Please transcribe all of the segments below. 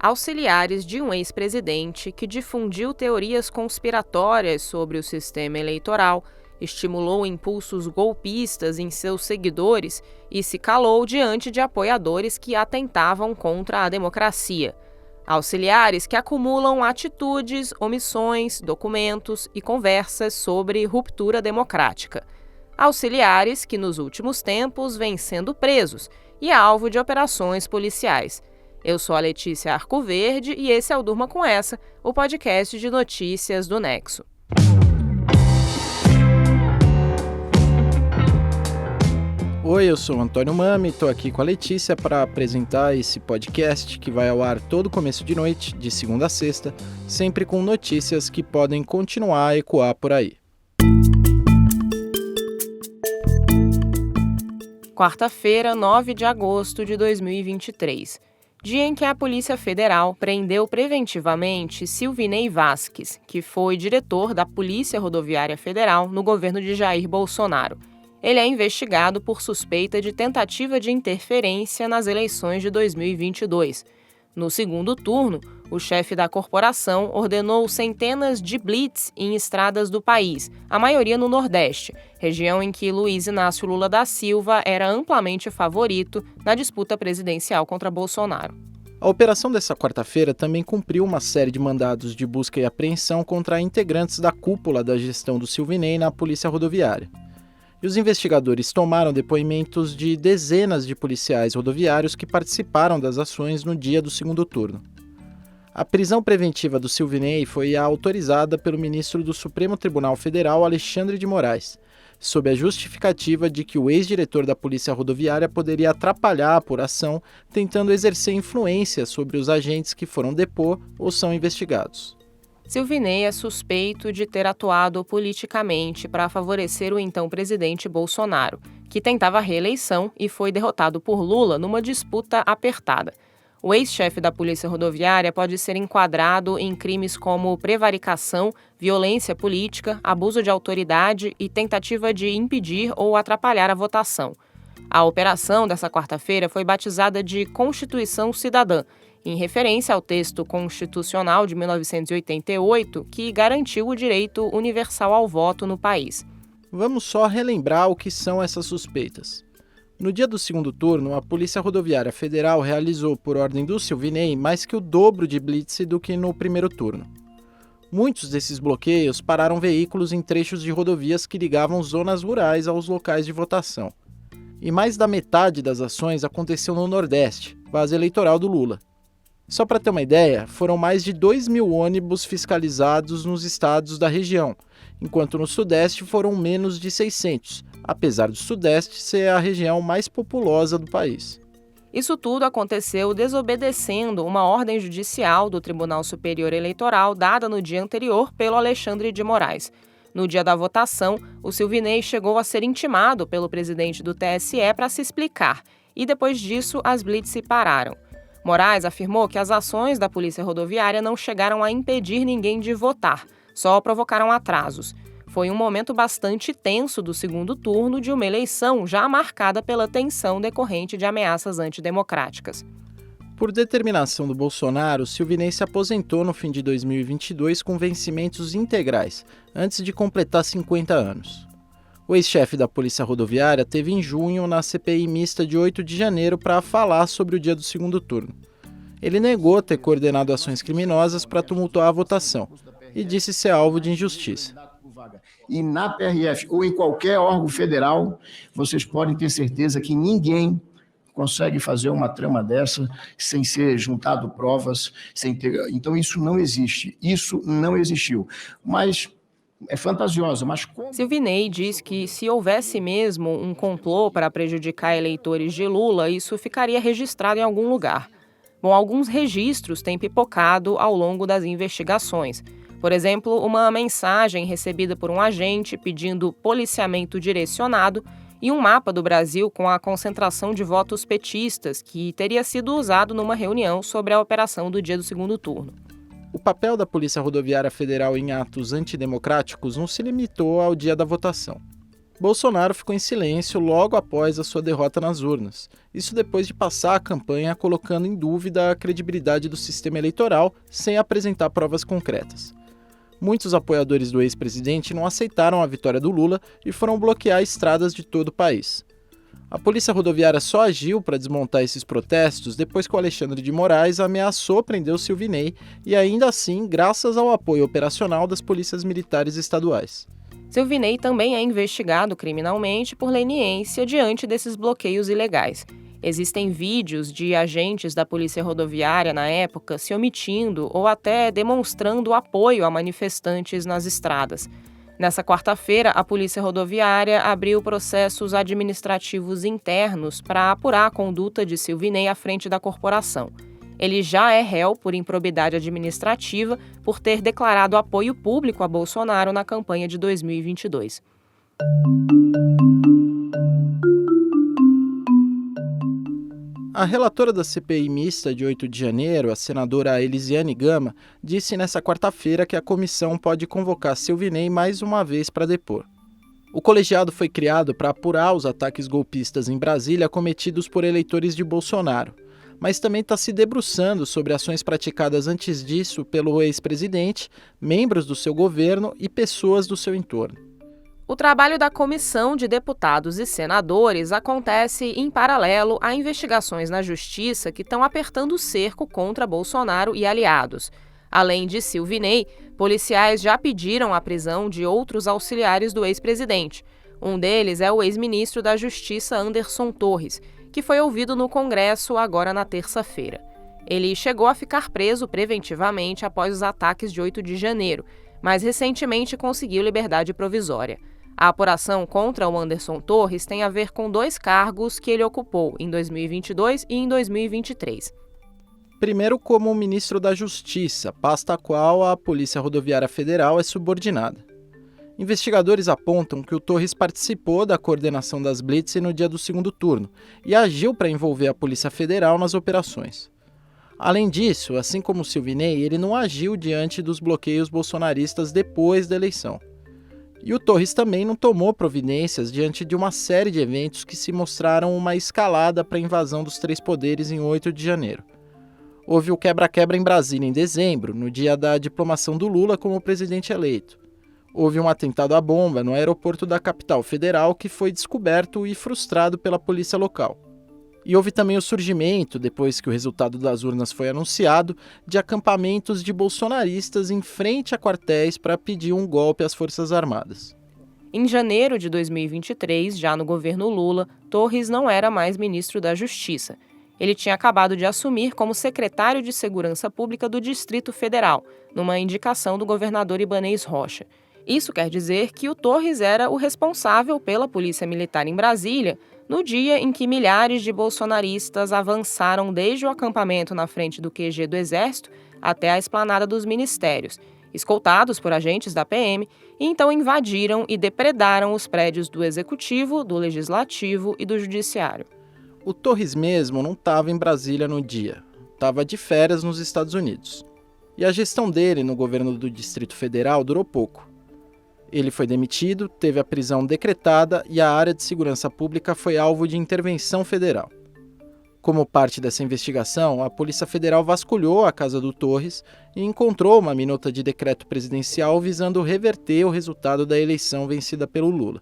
Auxiliares de um ex-presidente que difundiu teorias conspiratórias sobre o sistema eleitoral, estimulou impulsos golpistas em seus seguidores e se calou diante de apoiadores que atentavam contra a democracia. Auxiliares que acumulam atitudes, omissões, documentos e conversas sobre ruptura democrática. Auxiliares que nos últimos tempos vêm sendo presos e alvo de operações policiais. Eu sou a Letícia Arcoverde e esse é o Durma Com Essa, o podcast de notícias do Nexo. Oi, eu sou o Antônio Mami, estou aqui com a Letícia para apresentar esse podcast que vai ao ar todo começo de noite, de segunda a sexta, sempre com notícias que podem continuar a ecoar por aí. Quarta-feira, 9 de agosto de 2023. Dia em que a Polícia Federal prendeu preventivamente Silvinei Vasquez, que foi diretor da Polícia Rodoviária Federal no governo de Jair Bolsonaro. Ele é investigado por suspeita de tentativa de interferência nas eleições de 2022. No segundo turno, o chefe da corporação ordenou centenas de blitz em estradas do país, a maioria no Nordeste, região em que Luiz Inácio Lula da Silva era amplamente favorito na disputa presidencial contra Bolsonaro. A operação dessa quarta-feira também cumpriu uma série de mandados de busca e apreensão contra integrantes da cúpula da gestão do Silvinei na Polícia Rodoviária. E os investigadores tomaram depoimentos de dezenas de policiais rodoviários que participaram das ações no dia do segundo turno. A prisão preventiva do Silvinei foi autorizada pelo ministro do Supremo Tribunal Federal, Alexandre de Moraes, sob a justificativa de que o ex-diretor da Polícia Rodoviária poderia atrapalhar a apuração, tentando exercer influência sobre os agentes que foram depor ou são investigados. Silvinei é suspeito de ter atuado politicamente para favorecer o então presidente Bolsonaro, que tentava a reeleição e foi derrotado por Lula numa disputa apertada. O ex-chefe da Polícia Rodoviária pode ser enquadrado em crimes como prevaricação, violência política, abuso de autoridade e tentativa de impedir ou atrapalhar a votação. A operação dessa quarta-feira foi batizada de Constituição Cidadã, em referência ao texto constitucional de 1988, que garantiu o direito universal ao voto no país. Vamos só relembrar o que são essas suspeitas. No dia do segundo turno, a Polícia Rodoviária Federal realizou, por ordem do Silvinei, mais que o dobro de blitz do que no primeiro turno. Muitos desses bloqueios pararam veículos em trechos de rodovias que ligavam zonas rurais aos locais de votação. E mais da metade das ações aconteceu no Nordeste, base eleitoral do Lula. Só para ter uma ideia, foram mais de 2.000 ônibus fiscalizados nos estados da região, enquanto no Sudeste foram menos de 600, apesar do Sudeste ser a região mais populosa do país. Isso tudo aconteceu desobedecendo uma ordem judicial do Tribunal Superior Eleitoral dada no dia anterior pelo Alexandre de Moraes. No dia da votação, o Silvinei chegou a ser intimado pelo presidente do TSE para se explicar, e depois disso as blitz se pararam. Moraes afirmou que as ações da Polícia Rodoviária não chegaram a impedir ninguém de votar, só provocaram atrasos. Foi um momento bastante tenso do segundo turno de uma eleição já marcada pela tensão decorrente de ameaças antidemocráticas. Por determinação do Bolsonaro, Silvinei se aposentou no fim de 2022 com vencimentos integrais, antes de completar 50 anos. O ex-chefe da Polícia Rodoviária teve em junho na CPI mista de 8 de janeiro para falar sobre o dia do segundo turno. Ele negou ter coordenado ações criminosas para tumultuar a votação e disse ser alvo de injustiça. E na PRF ou em qualquer órgão federal, vocês podem ter certeza que ninguém consegue fazer uma trama dessa sem ser juntado provas, sem ter... Então isso não existe, isso não existiu. Mas é fantasiosa, mas como... Silvinei diz que se houvesse mesmo um complô para prejudicar eleitores de Lula, isso ficaria registrado em algum lugar. Bom, alguns registros têm pipocado ao longo das investigações. Por exemplo, uma mensagem recebida por um agente pedindo policiamento direcionado e um mapa do Brasil com a concentração de votos petistas que teria sido usado numa reunião sobre a operação do dia do segundo turno. O papel da Polícia Rodoviária Federal em atos antidemocráticos não se limitou ao dia da votação. Bolsonaro ficou em silêncio logo após a sua derrota nas urnas. Isso depois de passar a campanha colocando em dúvida a credibilidade do sistema eleitoral sem apresentar provas concretas. Muitos apoiadores do ex-presidente não aceitaram a vitória do Lula e foram bloquear estradas de todo o país. A Polícia Rodoviária só agiu para desmontar esses protestos depois que o Alexandre de Moraes ameaçou prender o Silvinei e ainda assim graças ao apoio operacional das polícias militares estaduais. Silvinei também é investigado criminalmente por leniência diante desses bloqueios ilegais. Existem vídeos de agentes da Polícia Rodoviária na época se omitindo ou até demonstrando apoio a manifestantes nas estradas. Nessa quarta-feira, a Polícia Rodoviária abriu processos administrativos internos para apurar a conduta de Silvinei à frente da corporação. Ele já é réu por improbidade administrativa por ter declarado apoio público a Bolsonaro na campanha de 2022. A relatora da CPI mista de 8 de janeiro, a senadora Elisiane Gama, disse nesta quarta-feira que a comissão pode convocar Silvinei mais uma vez para depor. O colegiado foi criado para apurar os ataques golpistas em Brasília cometidos por eleitores de Bolsonaro, mas também está se debruçando sobre ações praticadas antes disso pelo ex-presidente, membros do seu governo e pessoas do seu entorno. O trabalho da Comissão de Deputados e Senadores acontece em paralelo a investigações na Justiça que estão apertando o cerco contra Bolsonaro e aliados. Além de Silvinei, policiais já pediram a prisão de outros auxiliares do ex-presidente. Um deles é o ex-ministro da Justiça Anderson Torres, que foi ouvido no Congresso agora na terça-feira. Ele chegou a ficar preso preventivamente após os ataques de 8 de janeiro, mas recentemente conseguiu liberdade provisória. A apuração contra o Anderson Torres tem a ver com 2 cargos que ele ocupou em 2022 e em 2023. Primeiro, como ministro da Justiça, pasta a qual a Polícia Rodoviária Federal é subordinada. Investigadores apontam que o Torres participou da coordenação das blitz no dia do segundo turno e agiu para envolver a Polícia Federal nas operações. Além disso, assim como o Silvinei, ele não agiu diante dos bloqueios bolsonaristas depois da eleição. E o Torres também não tomou providências diante de uma série de eventos que se mostraram uma escalada para a invasão dos 3 poderes em 8 de janeiro. Houve o quebra-quebra em Brasília em dezembro, no dia da diplomação do Lula como presidente eleito. Houve um atentado à bomba no aeroporto da capital federal que foi descoberto e frustrado pela polícia local. E houve também o surgimento, depois que o resultado das urnas foi anunciado, de acampamentos de bolsonaristas em frente a quartéis para pedir um golpe às Forças Armadas. Em janeiro de 2023, já no governo Lula, Torres não era mais ministro da Justiça. Ele tinha acabado de assumir como secretário de Segurança Pública do Distrito Federal, numa indicação do governador Ibanez Rocha. Isso quer dizer que o Torres era o responsável pela Polícia Militar em Brasília no dia em que milhares de bolsonaristas avançaram desde o acampamento na frente do QG do Exército até a esplanada dos ministérios, escoltados por agentes da PM, e então invadiram e depredaram os prédios do Executivo, do Legislativo e do Judiciário. O Torres mesmo não estava em Brasília no dia, estava de férias nos Estados Unidos. E a gestão dele no governo do Distrito Federal durou pouco. Ele foi demitido, teve a prisão decretada e a área de segurança pública foi alvo de intervenção federal. Como parte dessa investigação, a Polícia Federal vasculhou a casa do Torres e encontrou uma minuta de decreto presidencial visando reverter o resultado da eleição vencida pelo Lula.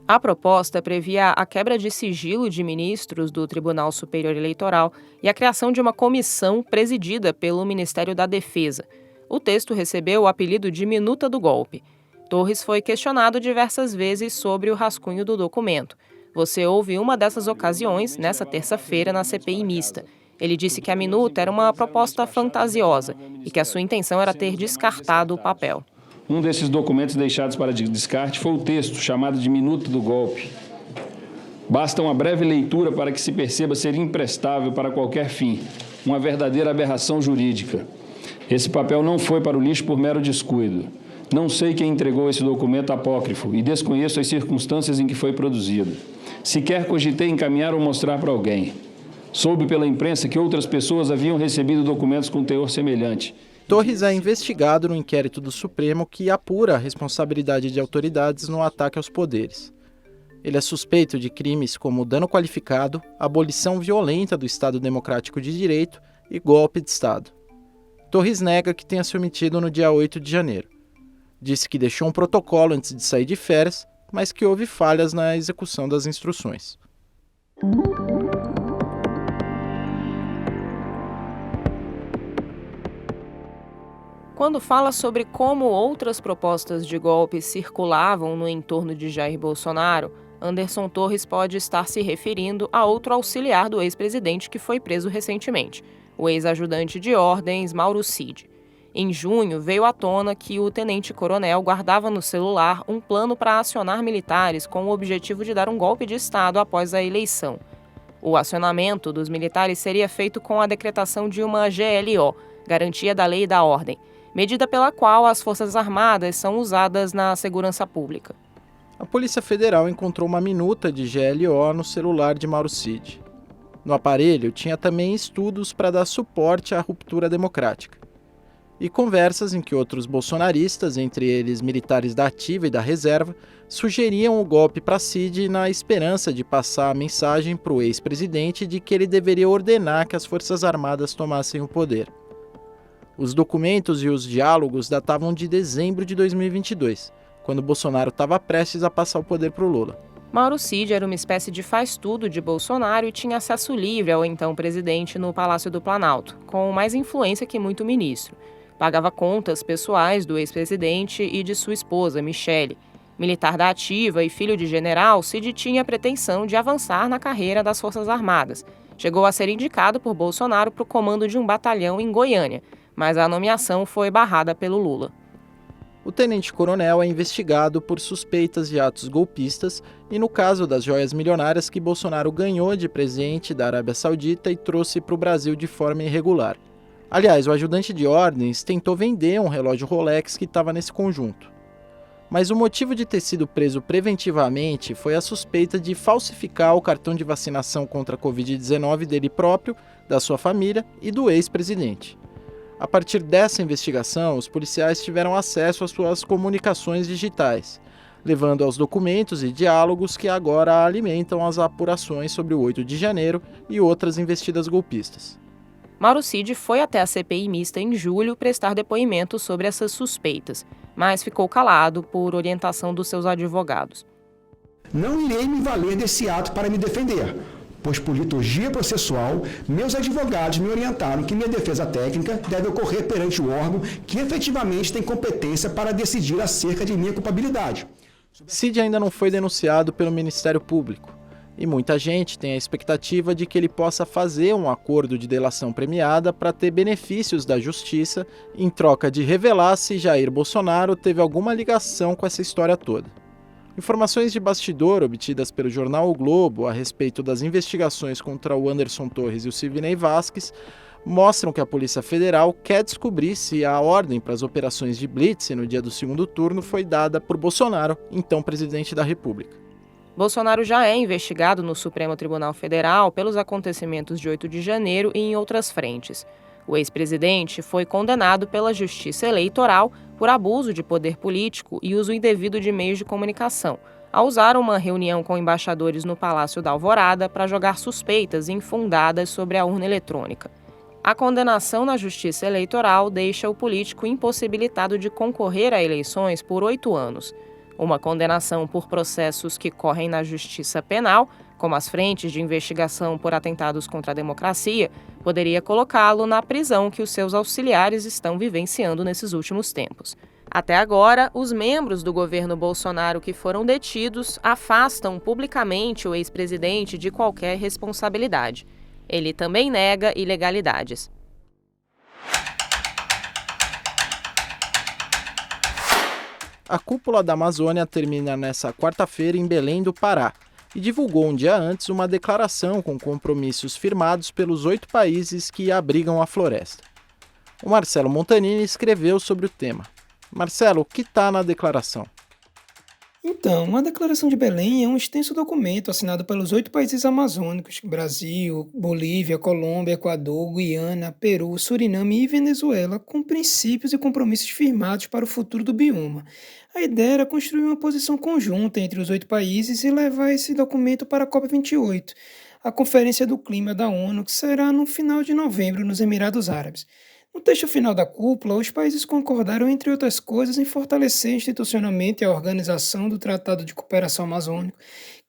A proposta previa a quebra de sigilo de ministros do Tribunal Superior Eleitoral e a criação de uma comissão presidida pelo Ministério da Defesa. O texto recebeu o apelido de Minuta do Golpe. Torres foi questionado diversas vezes sobre o rascunho do documento. Você ouve uma dessas ocasiões nessa terça-feira na CPI mista. Ele disse que a minuta era uma proposta fantasiosa e que a sua intenção era ter descartado o papel. Um desses documentos deixados para descarte foi o texto chamado de Minuta do Golpe. Basta uma breve leitura para que se perceba ser imprestável para qualquer fim, uma verdadeira aberração jurídica. Esse papel não foi para o lixo por mero descuido. Não sei quem entregou esse documento apócrifo e desconheço as circunstâncias em que foi produzido. Sequer cogitei encaminhar ou mostrar para alguém. Soube pela imprensa que outras pessoas haviam recebido documentos com teor semelhante. Torres é investigado no inquérito do Supremo que apura a responsabilidade de autoridades no ataque aos poderes. Ele é suspeito de crimes como dano qualificado, abolição violenta do Estado Democrático de Direito e golpe de Estado. Torres nega que tenha se omitido no dia 8 de janeiro. Disse que deixou um protocolo antes de sair de férias, mas que houve falhas na execução das instruções. Quando fala sobre como outras propostas de golpe circulavam no entorno de Jair Bolsonaro, Anderson Torres pode estar se referindo a outro auxiliar do ex-presidente que foi preso recentemente, o ex-ajudante de ordens Mauro Cid. Em junho, veio à tona que o tenente-coronel guardava no celular um plano para acionar militares com o objetivo de dar um golpe de Estado após a eleição. O acionamento dos militares seria feito com a decretação de uma GLO, Garantia da Lei e da Ordem, medida pela qual as Forças Armadas são usadas na segurança pública. A Polícia Federal encontrou uma minuta de GLO no celular de Mauro Cid. No aparelho tinha também estudos para dar suporte à ruptura democrática e conversas em que outros bolsonaristas, entre eles militares da ativa e da reserva, sugeriam o golpe para Cid na esperança de passar a mensagem para o ex-presidente de que ele deveria ordenar que as Forças Armadas tomassem o poder. Os documentos e os diálogos datavam de dezembro de 2022, quando Bolsonaro estava prestes a passar o poder para o Lula. Mauro Cid era uma espécie de faz-tudo de Bolsonaro e tinha acesso livre ao então presidente no Palácio do Planalto, com mais influência que muito ministro. Pagava contas pessoais do ex-presidente e de sua esposa, Michele. Militar da ativa e filho de general, Cid tinha a pretensão de avançar na carreira das Forças Armadas. Chegou a ser indicado por Bolsonaro para o comando de um batalhão em Goiânia, mas a nomeação foi barrada pelo Lula. O tenente-coronel é investigado por suspeitas de atos golpistas e no caso das joias milionárias que Bolsonaro ganhou de presente da Arábia Saudita e trouxe para o Brasil de forma irregular. Aliás, o ajudante de ordens tentou vender um relógio Rolex que estava nesse conjunto. Mas o motivo de ter sido preso preventivamente foi a suspeita de falsificar o cartão de vacinação contra a Covid-19 dele próprio, da sua família e do ex-presidente. A partir dessa investigação, os policiais tiveram acesso às suas comunicações digitais, levando aos documentos e diálogos que agora alimentam as apurações sobre o 8 de janeiro e outras investidas golpistas. Mauro Cid foi até a CPI mista em julho prestar depoimento sobre essas suspeitas, mas ficou calado por orientação dos seus advogados. Não irei me valer desse ato para me defender, pois por liturgia processual, meus advogados me orientaram que minha defesa técnica deve ocorrer perante o órgão que efetivamente tem competência para decidir acerca de minha culpabilidade. Cid ainda não foi denunciado pelo Ministério Público, e muita gente tem a expectativa de que ele possa fazer um acordo de delação premiada para ter benefícios da justiça em troca de revelar se Jair Bolsonaro teve alguma ligação com essa história toda. Informações de bastidor obtidas pelo jornal O Globo a respeito das investigações contra o Anderson Torres e o Silvinei Vasquez mostram que a Polícia Federal quer descobrir se a ordem para as operações de blitz no dia do segundo turno foi dada por Bolsonaro, então presidente da República. Bolsonaro já é investigado no Supremo Tribunal Federal pelos acontecimentos de 8 de janeiro e em outras frentes. O ex-presidente foi condenado pela Justiça Eleitoral por abuso de poder político e uso indevido de meios de comunicação, ao usar uma reunião com embaixadores no Palácio da Alvorada para jogar suspeitas infundadas sobre a urna eletrônica. A condenação na Justiça Eleitoral deixa o político impossibilitado de concorrer a eleições por 8 anos. Uma condenação por processos que correm na Justiça Penal, como as frentes de investigação por atentados contra a democracia, poderia colocá-lo na prisão que os seus auxiliares estão vivenciando nesses últimos tempos. Até agora, os membros do governo Bolsonaro que foram detidos afastam publicamente o ex-presidente de qualquer responsabilidade. Ele também nega ilegalidades. A Cúpula da Amazônia termina nesta quarta-feira em Belém do Pará e divulgou um dia antes uma declaração com compromissos firmados pelos 8 países que abrigam a floresta. O Marcelo Montanini escreveu sobre o tema. Marcelo, o que está na declaração? Então, a Declaração de Belém é um extenso documento assinado pelos 8 países amazônicos, Brasil, Bolívia, Colômbia, Equador, Guiana, Peru, Suriname e Venezuela, com princípios e compromissos firmados para o futuro do bioma. A ideia era construir uma posição conjunta entre os 8 países e levar esse documento para a COP28, a Conferência do Clima da ONU, que será no final de novembro nos Emirados Árabes. No texto final da cúpula, os países concordaram, entre outras coisas, em fortalecer institucionalmente a organização do Tratado de Cooperação Amazônico,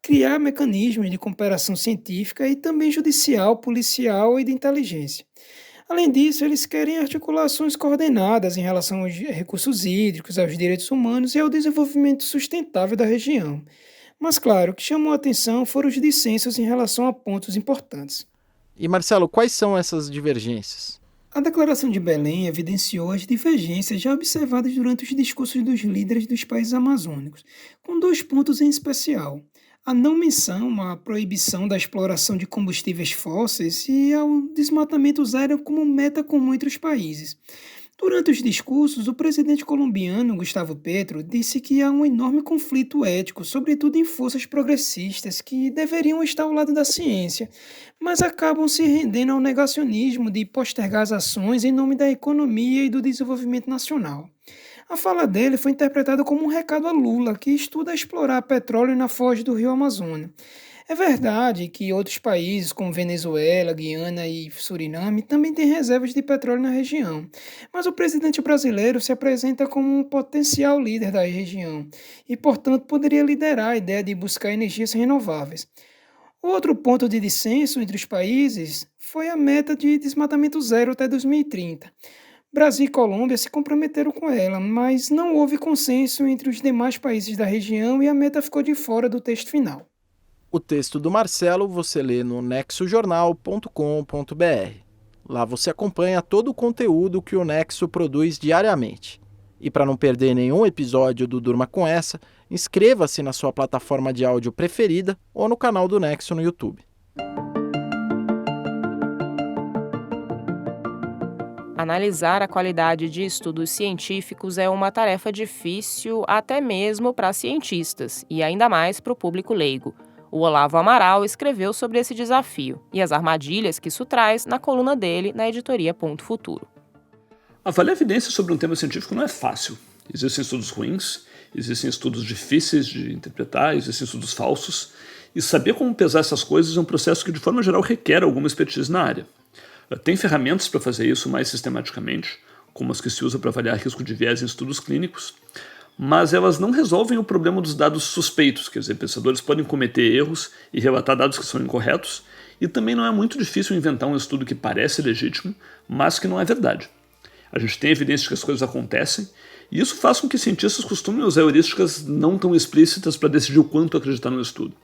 criar mecanismos de cooperação científica e também judicial, policial e de inteligência. Além disso, eles querem articulações coordenadas em relação aos recursos hídricos, aos direitos humanos e ao desenvolvimento sustentável da região. Mas, claro, o que chamou a atenção foram os dissensos em relação a pontos importantes. E, Marcelo, quais são essas divergências? A Declaração de Belém evidenciou as divergências já observadas durante os discursos dos líderes dos países amazônicos, com 2 pontos em especial: a não menção à proibição da exploração de combustíveis fósseis e ao desmatamento zero como meta comum entre os países. Durante os discursos, o presidente colombiano Gustavo Petro disse que há um enorme conflito ético, sobretudo em forças progressistas que deveriam estar ao lado da ciência, mas acabam se rendendo ao negacionismo de postergar as ações em nome da economia e do desenvolvimento nacional. A fala dele foi interpretada como um recado a Lula, que estuda explorar petróleo na foz do rio Amazonas. É verdade que outros países, como Venezuela, Guiana e Suriname, também têm reservas de petróleo na região, mas o presidente brasileiro se apresenta como um potencial líder da região e, portanto, poderia liderar a ideia de buscar energias renováveis. Outro ponto de dissenso entre os países foi a meta de desmatamento zero até 2030. Brasil e Colômbia se comprometeram com ela, mas não houve consenso entre os demais países da região e a meta ficou de fora do texto final. O texto do Marcelo você lê no nexojornal.com.br. Lá você acompanha todo o conteúdo que o Nexo produz diariamente. E para não perder nenhum episódio do Durma Com Essa, inscreva-se na sua plataforma de áudio preferida ou no canal do Nexo no YouTube. Analisar a qualidade de estudos científicos é uma tarefa difícil até mesmo para cientistas e ainda mais para o público leigo. O Olavo Amaral escreveu sobre esse desafio e as armadilhas que isso traz na coluna dele na editoria Ponto Futuro. Avaliar evidência sobre um tema científico não é fácil. Existem estudos ruins, existem estudos difíceis de interpretar, existem estudos falsos, e saber como pesar essas coisas é um processo que, de forma geral, requer alguma expertise na área. Tem ferramentas para fazer isso mais sistematicamente, como as que se usa para avaliar risco de viés em estudos clínicos, mas elas não resolvem o problema dos dados suspeitos, quer dizer, pensadores podem cometer erros e relatar dados que são incorretos, e também não é muito difícil inventar um estudo que parece legítimo, mas que não é verdade. A gente tem evidência de que as coisas acontecem, e isso faz com que cientistas costumem usar heurísticas não tão explícitas para decidir o quanto acreditar no estudo.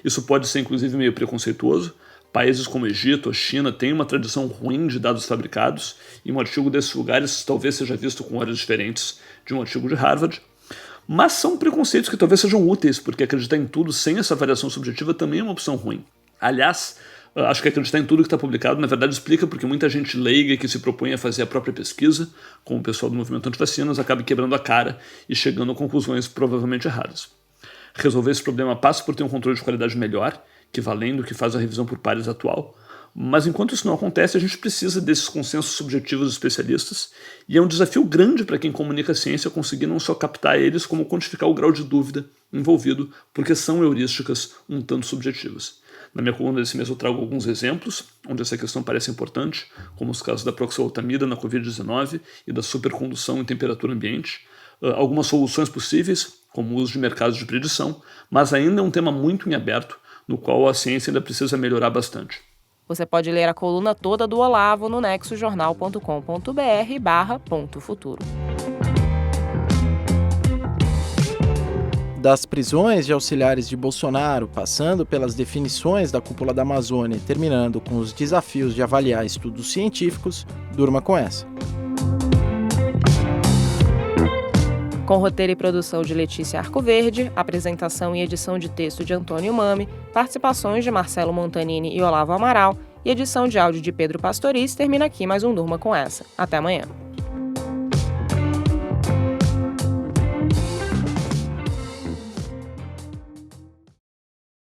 Isso pode ser inclusive meio preconceituoso. Países como Egito ou China têm uma tradição ruim de dados fabricados, e um artigo desses lugares talvez seja visto com olhos diferentes de um artigo de Harvard. Mas são preconceitos que talvez sejam úteis, porque acreditar em tudo sem essa variação subjetiva também é uma opção ruim. Aliás, acho que acreditar em tudo que está publicado, na verdade, explica porque muita gente leiga que se propõe a fazer a própria pesquisa, como o pessoal do movimento antivacinas, acaba quebrando a cara e chegando a conclusões provavelmente erradas. Resolver esse problema passa por ter um controle de qualidade melhor, que valendo o que faz a revisão por pares atual, mas enquanto isso não acontece, a gente precisa desses consensos subjetivos dos especialistas, e é um desafio grande para quem comunica a ciência conseguir não só captar eles, como quantificar o grau de dúvida envolvido, porque são heurísticas um tanto subjetivas. Na minha coluna desse mês eu trago alguns exemplos, onde essa questão parece importante, como os casos da proxalutamida na Covid-19 e da supercondução em temperatura ambiente, algumas soluções possíveis, como o uso de mercados de predição, mas ainda é um tema muito em aberto, no qual a ciência ainda precisa melhorar bastante. Você pode ler a coluna toda do Olavo no nexojornal.com.br/Ponto Futuro. Das prisões de auxiliares de Bolsonaro, passando pelas definições da cúpula da Amazônia e terminando com os desafios de avaliar estudos científicos, durma com essa. Com roteiro e produção de Letícia Arcoverde, apresentação e edição de texto de Antônio Mami, participações de Marcelo Montanini e Olavo Amaral e edição de áudio de Pedro Pastoriz, termina aqui mais um Durma com Essa. Até amanhã.